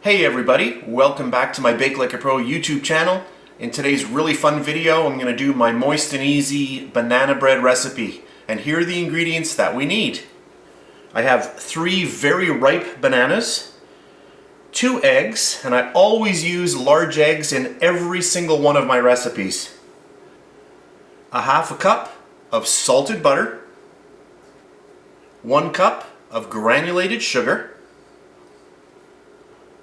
Hey everybody, welcome back to my BakeLikeAPro YouTube channel. In today's really fun video, I'm going to do my moist and easy banana bread recipe. And here are the ingredients that we need. I have 3 very ripe bananas, 2 eggs, and I always use large eggs in every single one of my recipes. A half a cup of salted butter, 1 cup of granulated sugar,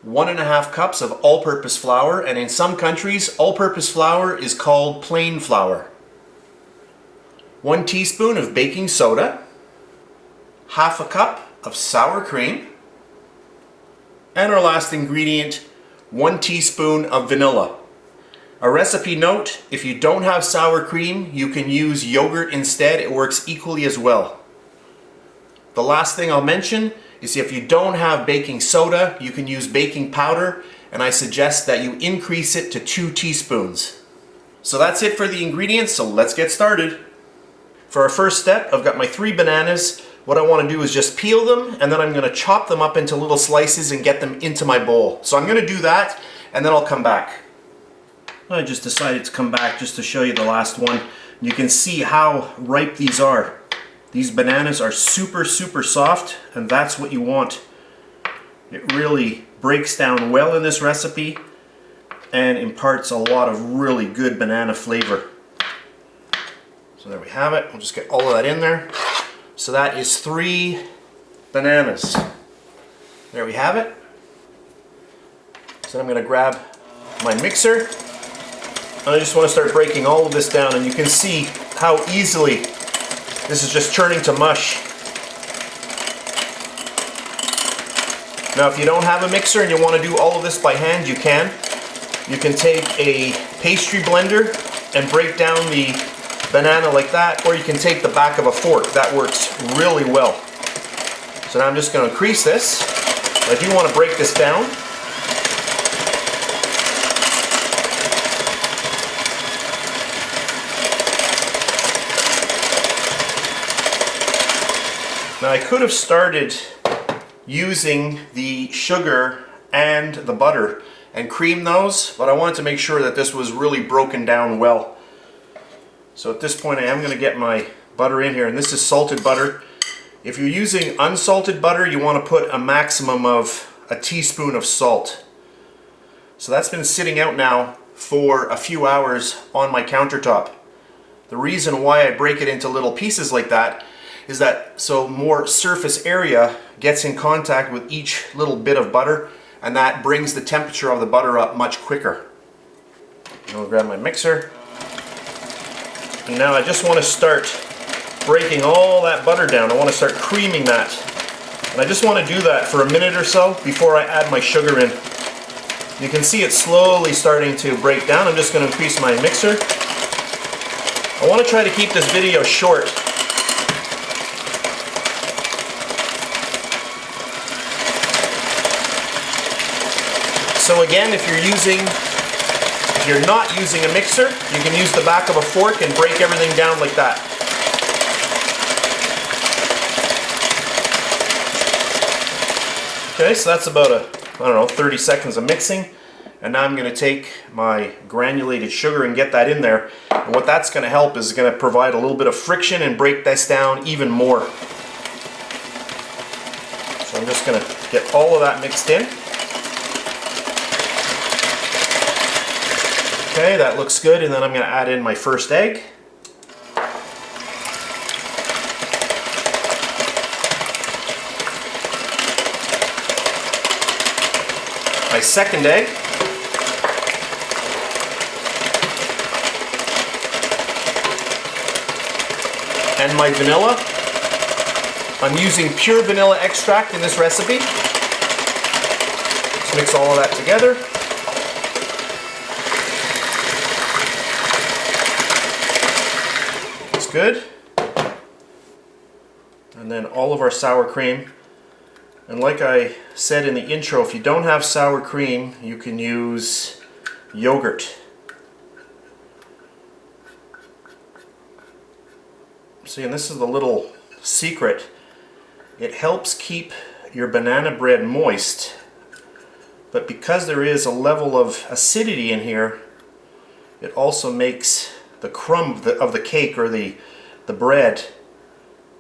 1.5 cups of all-purpose flour, and in some countries all-purpose flour is called plain flour. 1 teaspoon of baking soda, half a cup of sour cream, and our last ingredient, 1 teaspoon of vanilla. A recipe note, if you don't have sour cream, you can use yogurt instead. It works equally as well. The last thing I'll mention is if you don't have baking soda, you can use baking powder, and I suggest that you increase it to 2 teaspoons. So that's it for the ingredients, so let's get started. For our first step, I've got my 3 bananas. What I want to do is just peel them, and then I'm going to chop them up into little slices and get them into my bowl. So I'm going to do that, and then I'll come back. I just decided to come back just to show you the last one. You can see how ripe these are. These bananas are super soft, and that's what you want. It really breaks down well in this recipe and imparts a lot of really good banana flavor. So there we have it. We'll just get all of that in there. So that is 3 bananas. There we have it. So I'm going to grab my mixer, and I just want to start breaking all of this down, and you can see how easily this is just turning to mush. Now if you don't have a mixer and you want to do all of this by hand, you can. You can take a pastry blender and break down the banana like that, or you can take the back of a fork. That works really well. So now I'm just going to crease this. I do want to break this down. Now I could have started using the sugar and the butter and cream those, but I wanted to make sure that this was really broken down well. So at this point I am going to get my butter in here, and this is salted butter. If you're using unsalted butter, you want to put a maximum of a teaspoon of salt. So that's been sitting out now for a few hours on my countertop. The reason why I break it into little pieces like that is that so more surface area gets in contact with each little bit of butter, and that brings the temperature of the butter up much quicker. I'll grab my mixer, and now I just want to start breaking all that butter down. I want to start creaming that, and I just want to do that for a minute or so before I add my sugar in. You can see it slowly starting to break down. I'm just going to increase my mixer. I want to try to keep this video short. So again, if you're not using a mixer, you can use the back of a fork and break everything down like that. Okay, so that's about 30 seconds of mixing. And now I'm going to take my granulated sugar and get that in there. And what that's going to help is going to provide a little bit of friction and break this down even more. So I'm just going to get all of that mixed in. Okay, that looks good, and then I'm going to add in my first egg. My second egg. And my vanilla. I'm using pure vanilla extract in this recipe. Let's mix all of that together. Good. And then all of our sour cream. And like I said in the intro, if you don't have sour cream, you can use yogurt. See, and this is the little secret. It helps keep your banana bread moist but because there is a level of acidity in here, it also makes the crumb of the cake or the bread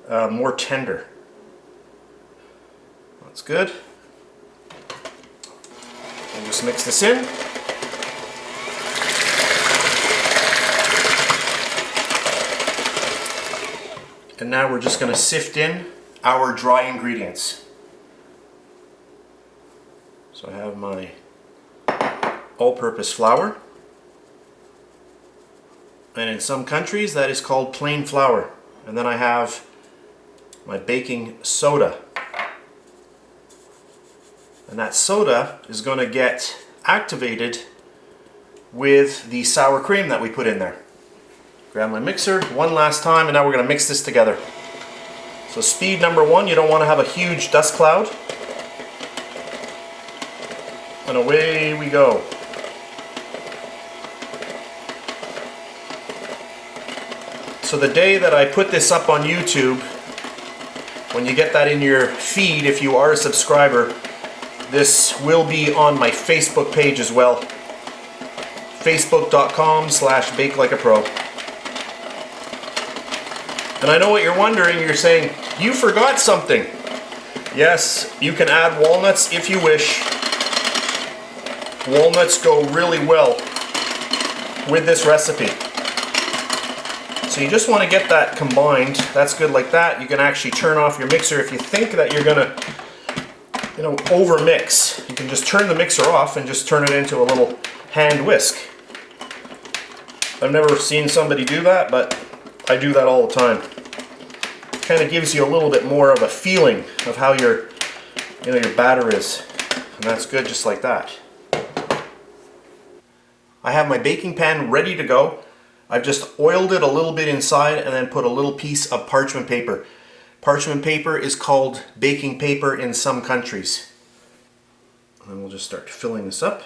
more tender. That's good. And just mix this in. And now we're just going to sift in our dry ingredients. So I have my all-purpose flour, and in some countries that is called plain flour. And then I have my baking soda, and that soda is going to get activated with the sour cream that we put in there. Grab my mixer one last time, and now we're going to mix this together. So speed number one, you don't want to have a huge dust cloud. And away we go. So the day that I put this up on YouTube, when you get that in your feed, if you are a subscriber, this will be on my Facebook page as well. Facebook.com/BakeLikeAPro. And I know what you're wondering, you're saying, you forgot something. Yes, you can add walnuts if you wish. Walnuts go really well with this recipe. So you just want to get that combined. That's good like that. You can actually turn off your mixer if you think that you're gonna, over mix. You can just turn the mixer off and just turn it into a little hand whisk. I've never seen somebody do that, but I do that all the time. It kind of gives you a little bit more of a feeling of how your batter is, and that's good just like that. I have my baking pan ready to go. I've just oiled it a little bit inside and then put a little piece of parchment paper. Parchment paper is called baking paper in some countries. And then we'll just start filling this up.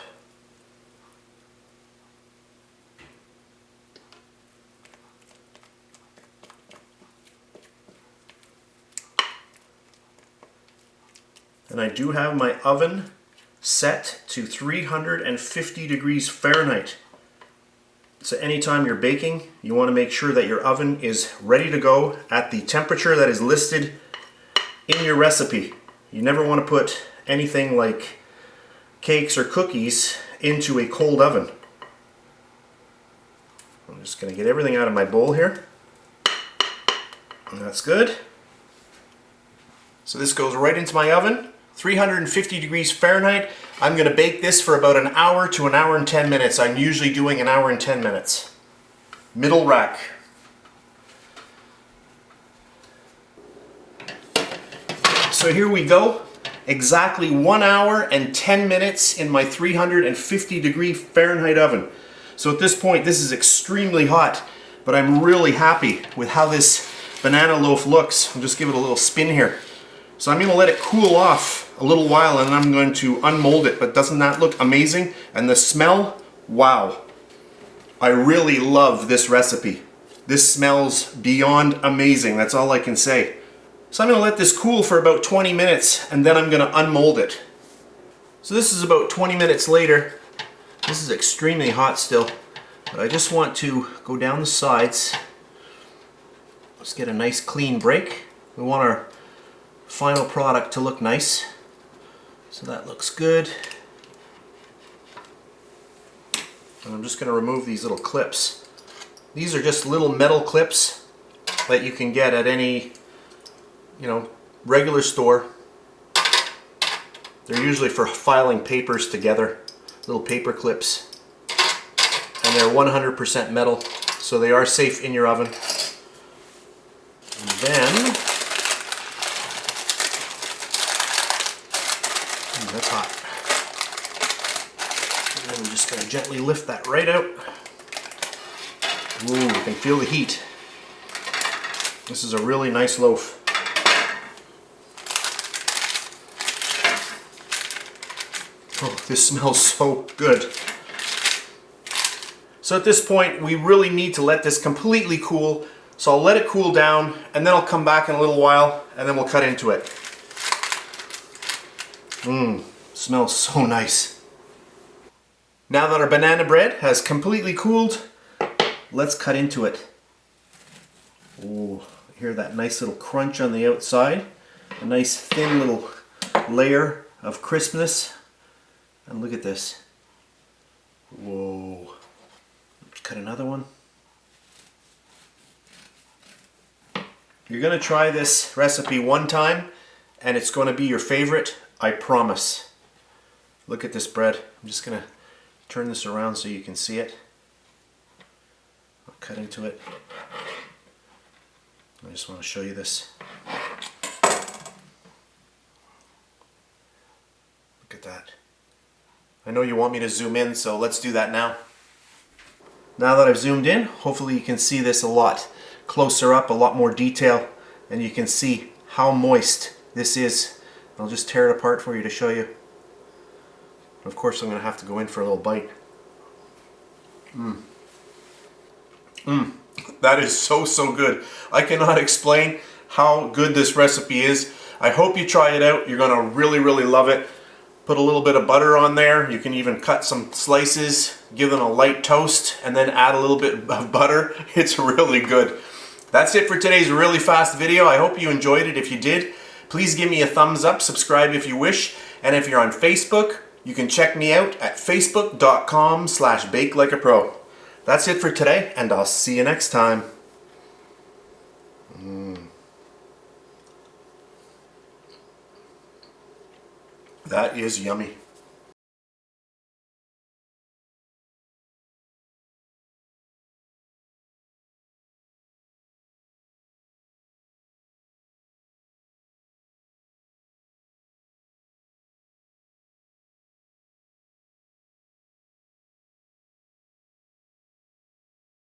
And I do have my oven set to 350 degrees Fahrenheit. So anytime you're baking, you want to make sure that your oven is ready to go at the temperature that is listed in your recipe. You never want to put anything like cakes or cookies into a cold oven. I'm just going to get everything out of my bowl here. And that's good. So this goes right into my oven. 350 degrees Fahrenheit. I'm going to bake this for about an hour to an hour and 10 minutes. I'm usually doing an hour and 10 minutes. Middle rack. So here we go. Exactly 1 hour and 10 minutes in my 350 degree Fahrenheit oven. So at this point, this is extremely hot, but I'm really happy with how this banana loaf looks. I'll just give it a little spin here. So I'm going to let it cool off a little while, and then I'm going to unmold it. But doesn't that look amazing? And the smell, wow. I really love this recipe. This smells beyond amazing. That's all I can say. So I'm going to let this cool for about 20 minutes, and then I'm going to unmold it. So this is about 20 minutes later. This is extremely hot still, but I just want to go down the sides. Let's get a nice clean break. We want our final product to look nice. So that looks good. And I'm just going to remove these little clips. These are just little metal clips that you can get at any, regular store. They're usually for filing papers together, little paper clips. And they're 100% metal, so they are safe in your oven. And then, that's hot. And then we're just going to gently lift that right out. Ooh, you can feel the heat. This is a really nice loaf. Oh, this smells so good. So at this point, we really need to let this completely cool. So I'll let it cool down, and then I'll come back in a little while, and then we'll cut into it. Smells so nice. Now that our banana bread has completely cooled, let's cut into it. Ooh, hear that nice little crunch on the outside. A nice thin little layer of crispness. And look at this. Whoa. Let's cut another one. You're going to try this recipe one time and it's going to be your favorite, I promise. Look at this bread. I'm just going to turn this around so you can see it. I'll cut into it. I just want to show you this. Look at that. I know you want me to zoom in, so let's do that now. Now that I've zoomed in, hopefully you can see this a lot closer up, a lot more detail, and you can see how moist this is. I'll just tear it apart for you to show you. Of course, I'm going to have to go in for a little bite. That is so good. I cannot explain how good this recipe is. I hope you try it out. You're going to really love it. Put a little bit of butter on there. You can even cut some slices, give them a light toast, and then add a little bit of butter. It's really good. That's it for today's really fast video. I hope you enjoyed it. If you did, please give me a thumbs up, subscribe if you wish, and if you're on Facebook, you can check me out at facebook.com/BakeLikeAPro. That's it for today, and I'll see you next time. That is yummy.